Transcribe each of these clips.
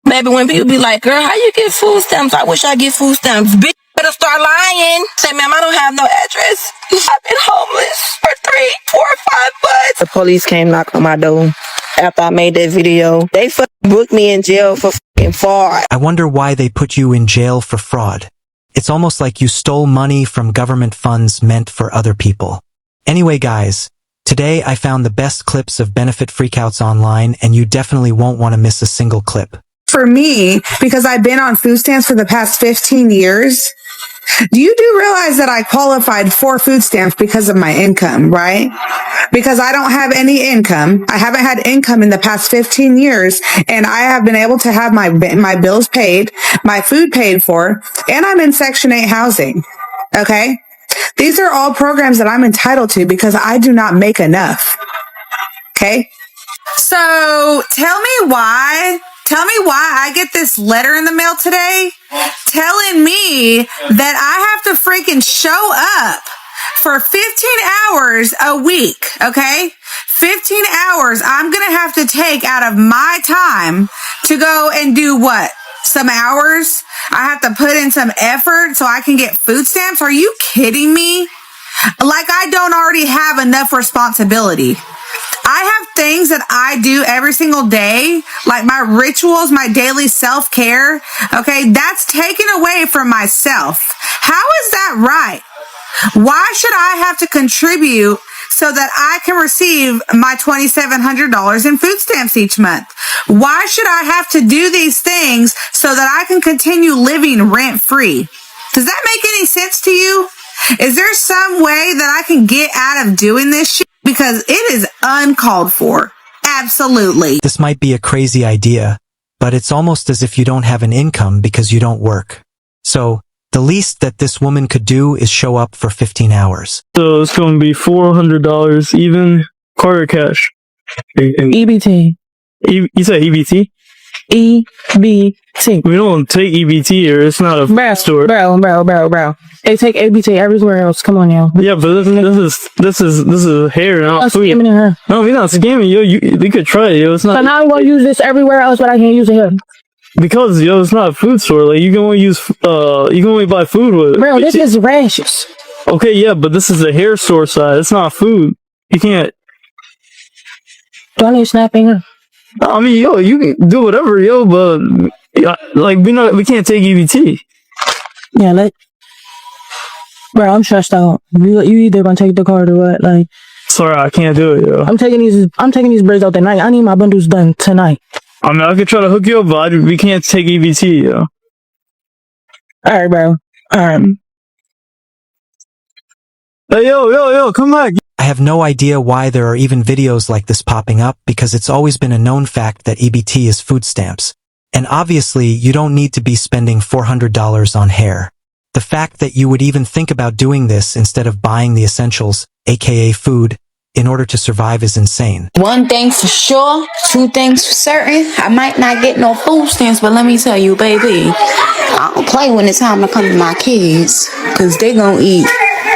Baby, when people be like, girl, how you get food stamps? I wish I get food stamps. Bitch, better start lying. Say, ma'am, I don't have no address. I've been homeless for 3, 4, 5 months. The police came knock on my door after I made that video. They fucking booked me in jail for fucking fraud. I wonder why they put you in jail for fraud. It's almost like you stole money from government funds meant for other people. Anyway, guys, today I found the best clips of benefit freakouts online, and you definitely won't want to miss a single clip. For me, because I've been on food stamps for the past 15 years, do realize that I qualified for food stamps because of my income, right? Because I don't have any income. I haven't had income in the past 15 years, and I have been able to have my bills paid, my food paid for, and I'm in Section 8 housing. Okay? These are all programs that I'm entitled to because I do not make enough. Okay? So tell me why I get this letter in the mail today telling me that I have to freaking show up for 15 hours a week, okay? 15 hours I'm going to have to take out of my time to go and do what? Some hours? I have to put in some effort so I can get food stamps? Are you kidding me? Like I don't already have enough responsibility. I have things that I do every single day, like my rituals, my daily self-care. Okay, that's taken away from myself. How is that right? Why should I have to contribute so that I can receive my $2,700 in food stamps each month? Why should I have to do these things so that I can continue living rent-free? Does that make any sense to you? Is there some way that I can get out of doing this shit? Because it is uncalled for. Absolutely. This might be a crazy idea, but it's almost as if you don't have an income because you don't work. So, the least that this woman could do is show up for 15 hours. So it's going to be $400 even, card or cash? EBT. You said EBT? EBT. We don't take EBT here. It's not a store. Bro. They take EBT everywhere else. Come on, yo. Yeah, but this is hair, not food. Scamming her. No, we're not scamming, yo. You could try it, yo. It's not. So now I'm gonna use this everywhere else, but I can't use it here. Because yo, it's not a food store. Like you can only buy food with it. Bro, this is rashes. Okay, yeah, but this is a hair store side. It's not food. You can't. Do I need snapping? I mean, yo, you can do whatever, yo, but like we can't take EBT. Yeah, bro, I'm stressed out. You either gonna take the card or what? Like, sorry, I can't do it, yo. I'm taking these braids out tonight. I need my bundles done tonight. I mean, I could try to hook you up, but we can't take EBT, yo. Alright, bro. Alright. Hey, yo, come back. I have no idea why there are even videos like this popping up because it's always been a known fact that EBT is food stamps. And obviously, you don't need to be spending $400 on hair. The fact that you would even think about doing this instead of buying the essentials, aka food, in order to survive is insane. One thing for sure, two things for certain. I might not get no food stamps, but let me tell you, baby, I don't play when it's time to come to my kids, because they gonna eat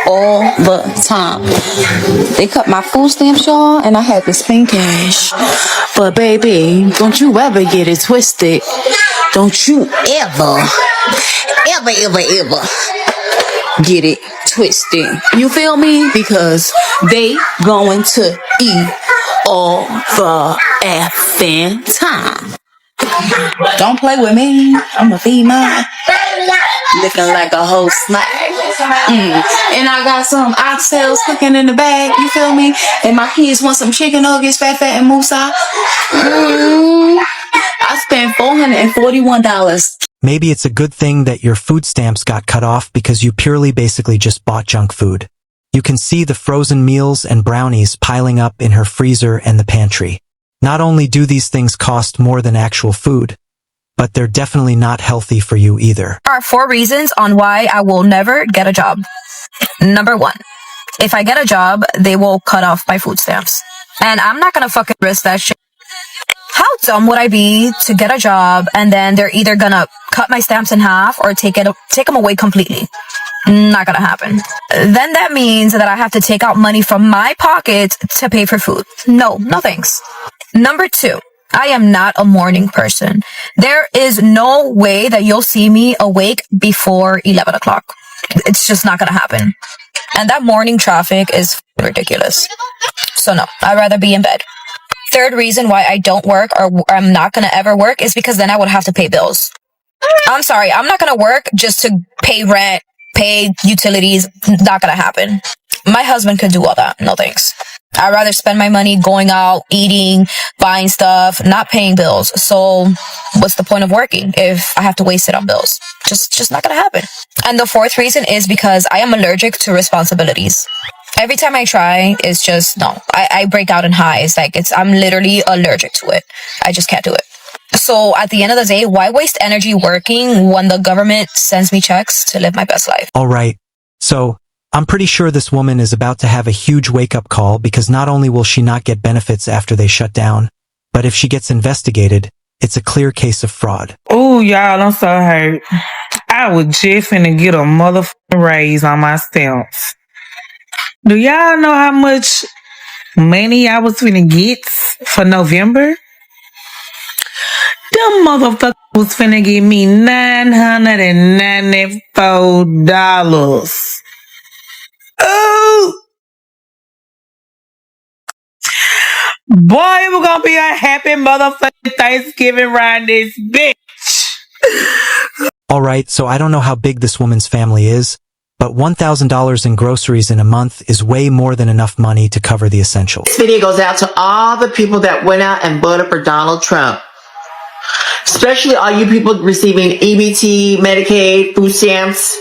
all the time. They cut my food stamps, y'all, and I had to spend cash. But baby, don't you ever get it twisted. Don't you ever get it twisted. You feel me? Because they going to eat all the effing time. Don't play with me. I'ma feed mine. Looking like a whole snack. And I got some oxtails cooking in the bag. You feel me? And my kids want some chicken nuggets, fat and moussa. I spent $441. Maybe it's a good thing that your food stamps got cut off because you purely basically just bought junk food. You can see the frozen meals and brownies piling up in her freezer and the pantry. Not only do these things cost more than actual food, but they're definitely not healthy for you either. There are 4 reasons on why I will never get a job. Number 1, if I get a job, they will cut off my food stamps. And I'm not gonna fucking risk that shit. How dumb would I be to get a job and then they're either gonna cut my stamps in half or take them away completely? Not gonna happen. Then that means that I have to take out money from my pocket to pay for food. No thanks. Number 2, I am not a morning person. There is no way that you'll see me awake before 11 o'clock. It's just not gonna happen. And that morning traffic is ridiculous. So no, I'd rather be in bed. Third reason why I don't work or I'm not gonna ever work is because then I would have to pay bills. I'm sorry, I'm not gonna work just to pay rent, pay utilities. Not gonna happen. My husband could do all that. No thanks. I'd rather spend my money going out, eating, buying stuff, not paying bills. So what's the point of working if I have to waste it on bills? Just not gonna happen. And the fourth reason is because I am allergic to responsibilities. Every time I try, it's just, no, I break out in highs. Like I'm literally allergic to it. I just can't do it. So at the end of the day, why waste energy working when the government sends me checks to live my best life? All right. So, I'm pretty sure this woman is about to have a huge wake-up call because not only will she not get benefits after they shut down, but if she gets investigated, it's a clear case of fraud. Oh, y'all, I'm so hurt. I was just finna get a motherfucking raise on my stamps. Do y'all know how much money I was finna get for November? Them motherfuckers was finna give me $994. Oh! Boy, it was gonna be a happy motherfucking Thanksgiving around this bitch. All right, so I don't know how big this woman's family is, but $1,000 in groceries in a month is way more than enough money to cover the essentials. This video goes out to all the people that went out and voted for Donald Trump. Especially all you people receiving EBT, Medicaid, food stamps.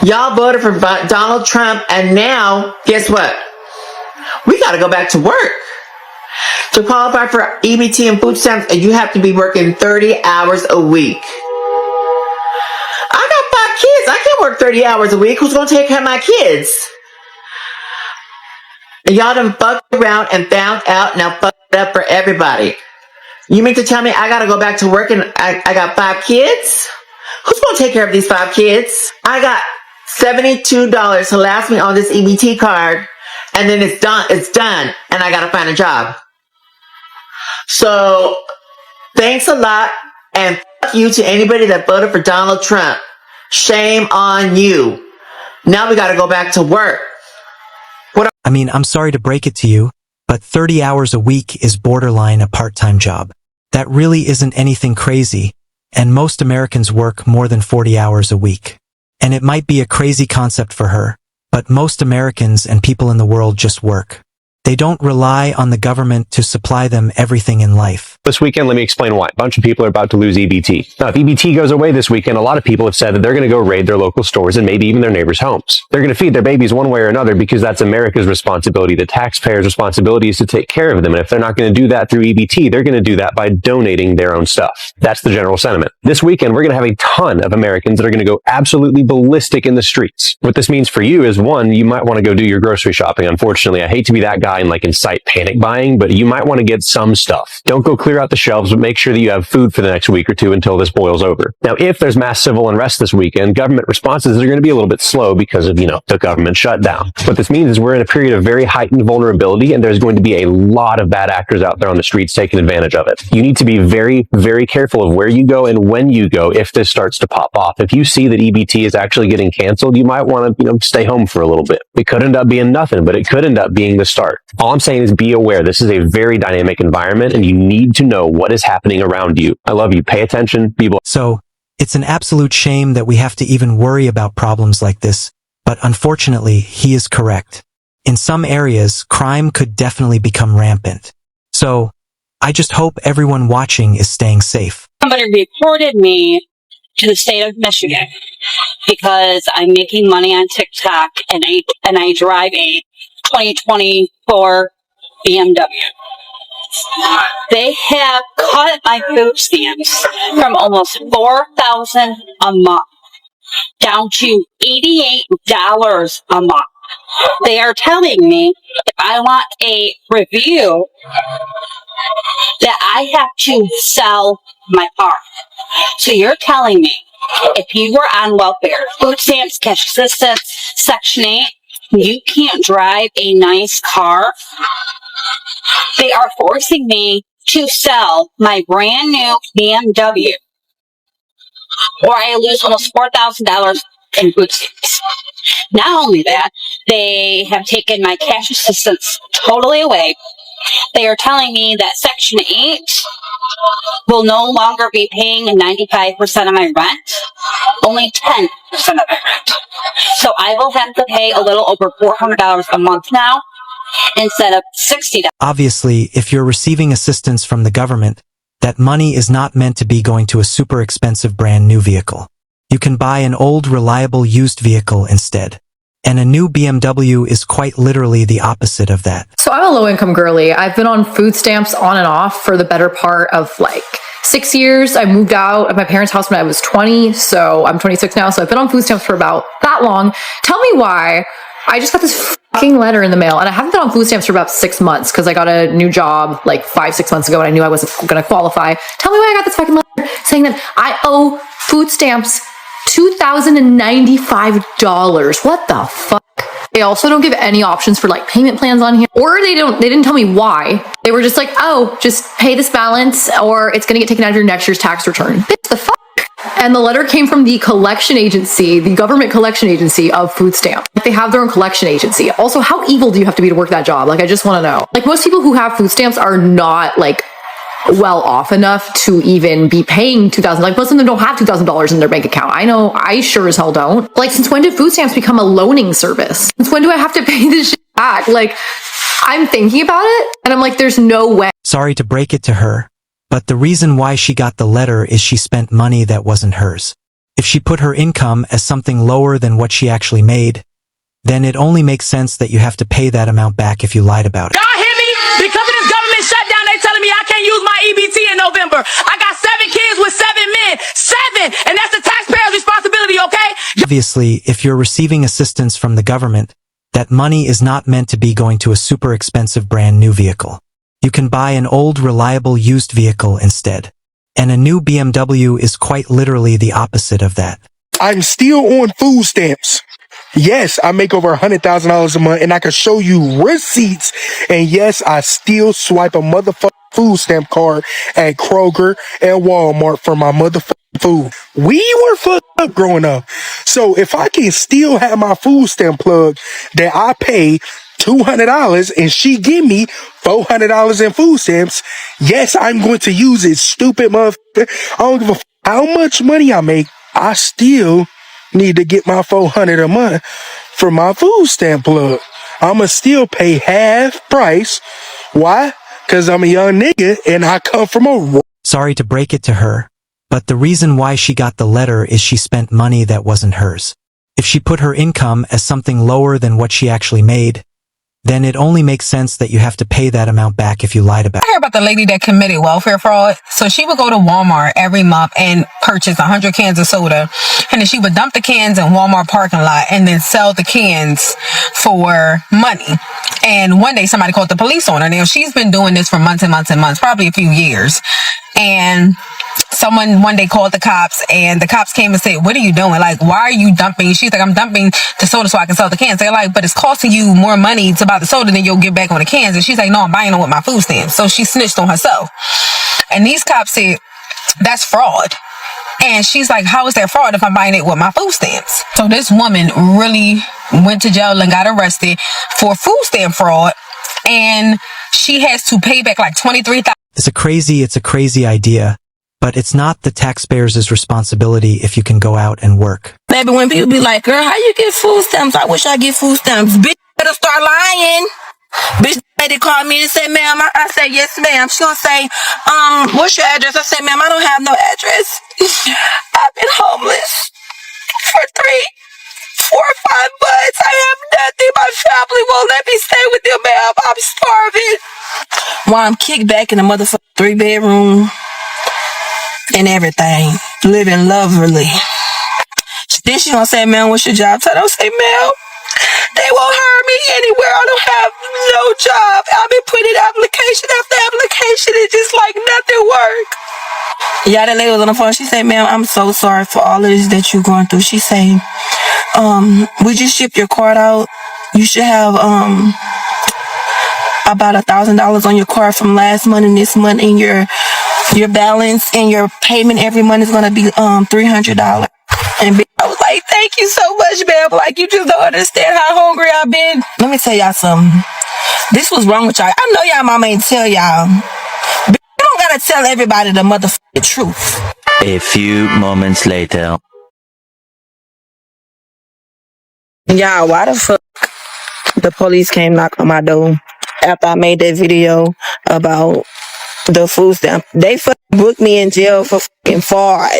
Y'all voted for Donald Trump, and now, guess what? We gotta go back to work. To qualify for EBT and food stamps, you have to be working 30 hours a week. I got 5 kids. I can't work 30 hours a week. Who's gonna take care of my kids? And y'all done fucked around and found out, now fuck it up for everybody. You mean to tell me I gotta go back to work and I got 5 kids? Who's gonna take care of these 5 kids? I got $72 to last me on this EBT card, and then it's done, and I gotta find a job. So, thanks a lot, and fuck you to anybody that voted for Donald Trump. Shame on you. Now we gotta go back to work. I mean, I'm sorry to break it to you, but 30 hours a week is borderline a part-time job. That really isn't anything crazy, and most Americans work more than 40 hours a week. And it might be a crazy concept for her, but most Americans and people in the world just work. They don't rely on the government to supply them everything in life. This weekend, let me explain why. A bunch of people are about to lose EBT. Now, if EBT goes away this weekend, a lot of people have said that they're going to go raid their local stores and maybe even their neighbors' homes. They're going to feed their babies one way or another because that's America's responsibility. The taxpayers' responsibility is to take care of them. And if they're not going to do that through EBT, they're going to do that by donating their own stuff. That's the general sentiment. This weekend, we're going to have a ton of Americans that are going to go absolutely ballistic in the streets. What this means for you is, one, you might want to go do your grocery shopping. Unfortunately, I hate to be that guy and incite panic buying, but you might want to get some stuff. Don't go clear out the shelves, but make sure that you have food for the next week or two until this boils over. Now, if there's mass civil unrest this weekend, government responses are going to be a little bit slow because of, the government shutdown. What this means is we're in a period of very heightened vulnerability, and there's going to be a lot of bad actors out there on the streets taking advantage of it. You need to be very, very careful of where you go and when you go if this starts to pop off. If you see that EBT is actually getting canceled, you might want to, stay home for a little bit. It could end up being nothing, but it could end up being the start. All I'm saying is be aware. This is a very dynamic environment, and you need to know what is happening around you. I love you. Pay attention. Be blessed. So, it's an absolute shame that we have to even worry about problems like this, but unfortunately, he is correct. In some areas, crime could definitely become rampant. So, I just hope everyone watching is staying safe. Somebody reported me to the state of Michigan because I'm making money on TikTok and I drive a 2024 BMW. They have cut my food stamps from almost $4,000 a month down to $88 a month. They are telling me if I want a review that I have to sell my car. So you're telling me if you were on welfare, food stamps, cash assistance, Section 8, you can't drive a nice car? They are forcing me to sell my brand new BMW, or I lose almost $4,000 in food stamps. Not only that, they have taken my cash assistance totally away. They are telling me that Section 8 will no longer be paying 95% of my rent, only 10% of my rent. So I will have to pay a little over $400 a month now instead of $60. Obviously, if you're receiving assistance from the government, that money is not meant to be going to a super expensive brand new vehicle. You can buy an old, reliable used vehicle instead. And a new BMW is quite literally the opposite of that. So I'm a low-income girly. I've been on food stamps on and off for the better part of like 6 years. I moved out of my parents' house when I was 20, so I'm 26 now. So I've been on food stamps for about that long. Tell me why. I just got this fucking letter in the mail, and I haven't been on food stamps for about 6 months because I got a new job like 5-6 months ago and I knew I wasn't going to qualify. Tell me why I got this fucking letter saying that I owe food stamps $2,095. What the fuck? They also don't give any options for like payment plans on here, or they didn't tell me why. They were just like, oh, just pay this balance or it's gonna get taken out of your next year's tax return. Bitch, the fuck? And the letter came from the collection agency, the government collection agency of food stamps. They have their own collection agency. Also, how evil do you have to be to work that job? Like, I just want to know. Like, most people who have food stamps are not like well off enough to even be paying $2,000. Like, most of them don't have $2,000 in their bank account. I know I sure as hell don't. Like, since when did food stamps become a loaning service? Since when do I have to pay this shit back? Like, I'm thinking about it and I'm like, there's no way. Sorry to break it to her, but the reason why she got the letter is she spent money that wasn't hers. If she put her income as something lower than what she actually made, then it only makes sense that you have to pay that amount back if you lied about it. Y'all hear me? Because of this government shutdown, they telling me I can't use my EBT in November. I got 7 kids with 7 men. 7! And that's the taxpayer's responsibility, okay? Obviously, if you're receiving assistance from the government, that money is not meant to be going to a super expensive brand new vehicle. You can buy an old, reliable used vehicle instead. And a new BMW is quite literally the opposite of that. I'm still on food stamps. Yes, I make over $100,000 a month and I can show you receipts. And yes, I still swipe a motherfucking food stamp card at Kroger and Walmart for my motherfucking food. We were fucked up growing up. So if I can still have my food stamp plug that I pay $200 and she give me $400 in food stamps, yes, I'm going to use it, stupid motherfucker. I don't give a how much money I make. I still need to get my $400 a month for my food stamp plug. I'ma still pay half price. Why? Cause I'm a young nigga and I come from a... Sorry to break it to her, but the reason why she got the letter is she spent money that wasn't hers. If she put her income as something lower than what she actually made, then it only makes sense that you have to pay that amount back if you lied about it. I heard about the lady that committed welfare fraud. So she would go to Walmart every month and purchase 100 cans of soda. And then she would dump the cans in Walmart parking lot and then sell the cans for money. And one day somebody called the police on her. Now she's been doing this for months and months and months, probably a few years. And someone one day called the cops and the cops came and said, what are you doing? Like, why are you dumping? She's like, I'm dumping the soda so I can sell the cans. They're like, but it's costing you more money to buy the soda than you'll get back on the cans. And she's like, no, I'm buying them with my food stamps. So she snitched on herself. And these cops said, that's fraud. And she's like, how is that fraud if I'm buying it with my food stamps? So this woman really went to jail and got arrested for food stamp fraud. And she has to pay back like $23,000. It's a crazy idea, but it's not the taxpayers' responsibility if you can go out and work. Baby, when people be like, girl, how you get food stamps? I wish I get food stamps. Bitch, better start lying. Bitch, lady called me and said, ma'am. I said, yes, ma'am. She gonna say, what's your address? I said, ma'am, I don't have no address. I've been homeless for 3, 4, 5 months. I have nothing. My family won't let me stay with them, ma'am. I'm starving. While I'm kicked back in the motherfucking 3-bedroom and everything, living lovely. Then she gonna say, ma'am, what's your job title? I say, ma'am, they won't hire me anywhere. I don't have no job. I've been putting application after application. It's just like nothing work. Yeah, that lady was on the phone. She said, ma'am, I'm so sorry for all of this that you're going through. She said, we just shipped your card out. You should have about $1,000 on your card from last month and this month, and your balance and your payment every month is gonna be $300. And I was like, thank you so much, babe. Like, you just don't understand how hungry I've been. Let me tell y'all something. This was wrong with y'all. I know y'all mama ain't tell y'all. You don't gotta tell everybody the motherfucking truth. A few moments later. Y'all, why the fuck the police came knock on my door after I made that video about the food stamp? They fucking booked me in jail for fucking fraud.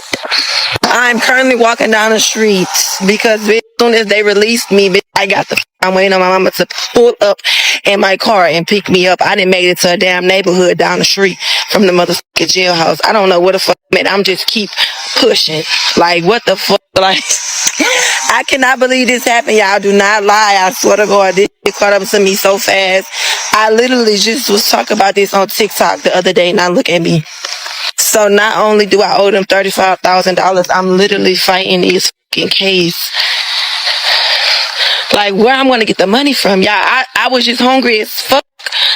I'm currently walking down the streets because bitch, as soon as they released me, bitch, I'm waiting on my mama to pull up in my car and pick me up. I didn't make it to a damn neighborhood down the street from the motherfucking jailhouse. I don't know what the fuck, man. I'm just keep pushing. Like, what the fuck? Like, I cannot believe this happened, y'all. Do not lie. I swear to God, this shit caught up to me so fast. I literally just was talking about this on TikTok the other day. Now look at me. So not only do I owe them $35,000, I'm literally fighting this fucking case. Like, where I'm gonna get the money from, y'all? I was just hungry as fuck.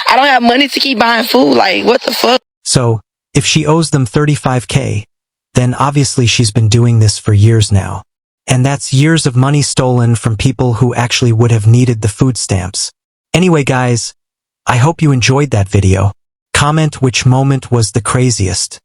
I don't have money to keep buying food. Like, what the fuck? So, if she owes them $35K, then obviously she's been doing this for years now. And that's years of money stolen from people who actually would have needed the food stamps. Anyway, guys, I hope you enjoyed that video. Comment which moment was the craziest.